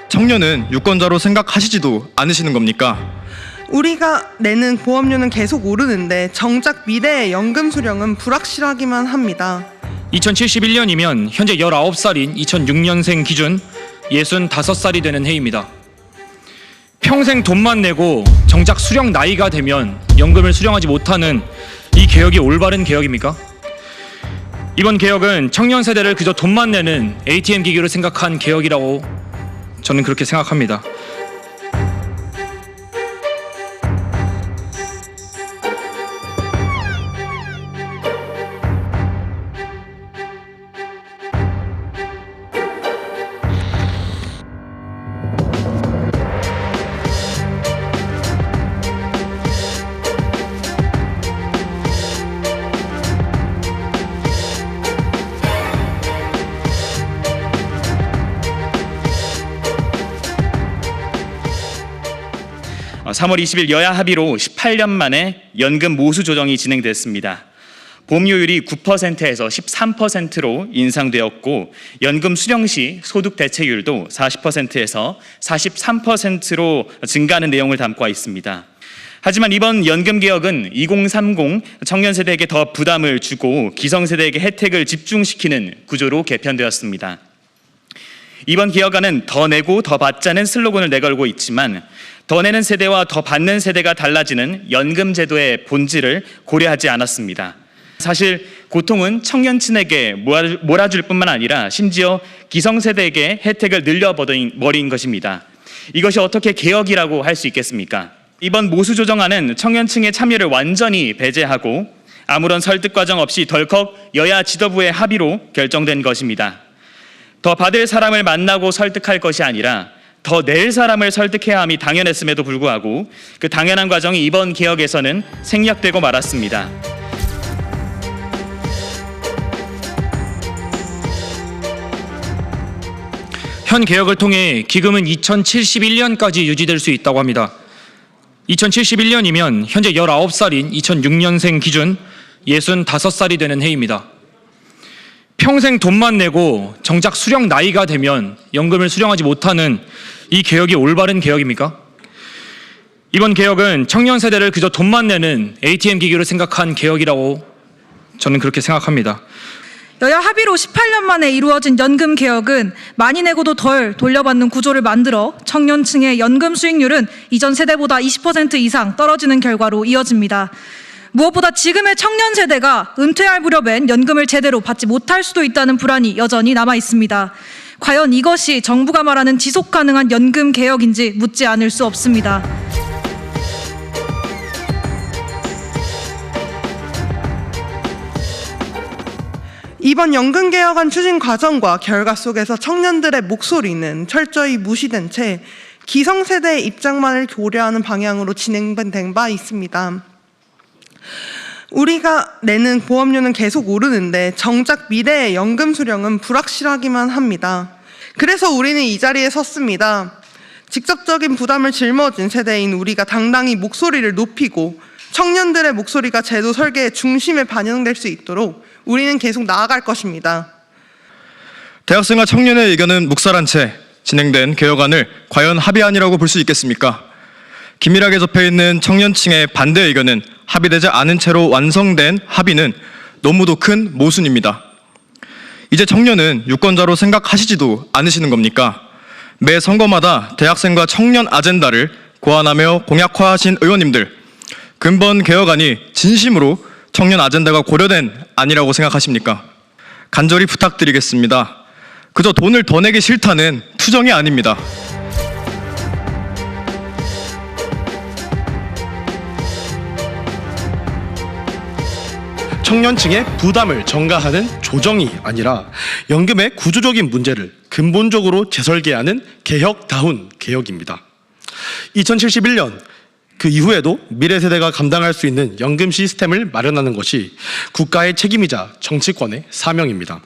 청년은 유권자로 생각하시지도 않으시는 겁니까? 우리가 내는 보험료는 계속 오르는데 정작 미래의 연금 수령은 불확실하기만 합니다. 2071년이면 현재 19살인 2006년생 기준 65살이 되는 해입니다. 평생 돈만 내고 정작 수령 나이가 되면 연금을 수령하지 못하는 이 개혁이 올바른 개혁입니까? 이번 개혁은 청년 세대를 그저 돈만 내는 ATM 기기로 생각한 개혁이라고 저는 그렇게 생각합니다. 어, 3월 20일 여야 합의로 18년 만에 연금 모수 조정이 진행됐습니다. 보험료율이 9%에서 13%로 인상되었고 연금 수령 시 소득 대체율도 40%에서 43%로 증가하는 내용을 담고 있습니다. 하지만 이번 연금 개혁은 2030 청년 세대에게 더 부담을 주고 기성세대에게 혜택을 집중시키는 구조로 개편되었습니다. 이번 개혁안은 더 내고 더 받자는 슬로건을 내걸고 있지만 더 내는 세대와 더 받는 세대가 달라지는 연금 제도의 본질을 고려하지 않았습니다. 사실 고통은 청년층에게 몰아줄 뿐만 아니라 심지어 기성세대에게 혜택을 늘려버린 것입니다. 이것이 어떻게 개혁이라고 할 수 있겠습니까? 이번 모수조정안은 청년층의 참여를 완전히 배제하고 아무런 설득 과정 없이 덜컥 여야 지도부의 합의로 결정된 것입니다. 더 받을 사람을 만나고 설득할 것이 아니라 더 낼 사람을 설득해야 함이 당연했음에도 불구하고 그 당연한 과정이 이번 개혁에서는 생략되고 말았습니다. 현 개혁을 통해 기금은 2071년까지 유지될 수 있다고 합니다. 2071년이면 현재 19살인 2006년생 기준 65살이 되는 해입니다. 평생 돈만 내고 정작 수령 나이가 되면 연금을 수령하지 못하는 이 개혁이 올바른 개혁입니까? 이번 개혁은 청년 세대를 그저 돈만 내는 ATM 기기로 생각한 개혁이라고 저는 그렇게 생각합니다. 여야 합의로 18년 만에 이루어진 연금 개혁은 많이 내고도 덜 돌려받는 구조를 만들어 청년층의 연금 수익률은 이전 세대보다 20% 이상 떨어지는 결과로 이어집니다. 무엇보다 지금의 청년 세대가 은퇴할 무렵엔 연금을 제대로 받지 못할 수도 있다는 불안이 여전히 남아 있습니다. 과연 이것이 정부가 말하는 지속 가능한 연금 개혁인지 묻지 않을 수 없습니다. 이번 연금개혁안 추진 과정과 결과 속에서 청년들의 목소리는 철저히 무시된 채 기성세대의 입장만을 고려하는 방향으로 진행된 바 있습니다. 우리가 내는 보험료는 계속 오르는데 정작 미래의 연금 수령은 불확실하기만 합니다. 그래서 우리는 이 자리에 섰습니다. 직접적인 부담을 짊어진 세대인 우리가 당당히 목소리를 높이고 청년들의 목소리가 제도 설계의 중심에 반영될 수 있도록 우리는 계속 나아갈 것입니다. 대학생과 청년의 의견은 묵살한 채 진행된 개혁안을 과연 합의안이라고 볼 수 있겠습니까? 긴밀하게 접해있는 청년층의 반대 의견은 합의되지 않은 채로 완성된 합의는 너무도 큰 모순입니다. 이제 청년은 유권자로 생각하시지도 않으시는 겁니까? 매 선거마다 대학생과 청년 아젠다를 고안하며 공약화하신 의원님들, 근본 개혁안이 진심으로 청년 아젠다가 고려된 안이라고 생각하십니까? 간절히 부탁드리겠습니다. 그저 돈을 더 내기 싫다는 투정이 아닙니다. 청년층의 부담을 전가하는 조정이 아니라 연금의 구조적인 문제를 근본적으로 재설계하는 개혁다운 개혁입니다. 2071년 그 이후에도 미래 세대가 감당할 수 있는 연금 시스템을 마련하는 것이 국가의 책임이자 정치권의 사명입니다.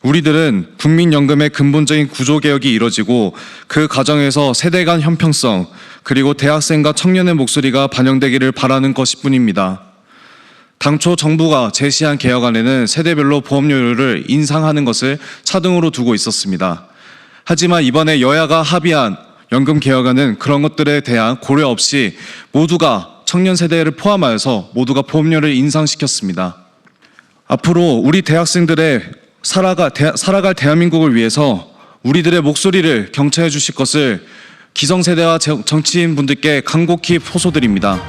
우리들은 국민연금의 근본적인 구조개혁이 이뤄지고 그 과정에서 세대 간 형평성 그리고 대학생과 청년의 목소리가 반영되기를 바라는 것뿐입니다. 당초 정부가 제시한 개혁안에는 세대별로 보험료율을 인상하는 것을 차등으로 두고 있었습니다. 하지만 이번에 여야가 합의한 연금 개혁안은 그런 것들에 대한 고려 없이 모두가 청년 세대를 포함하여서 모두가 보험료를 인상시켰습니다. 앞으로 우리 대학생들의 살아갈 대한민국을 위해서 우리들의 목소리를 경청해 주실 것을 기성세대와 정치인분들께 간곡히 호소드립니다.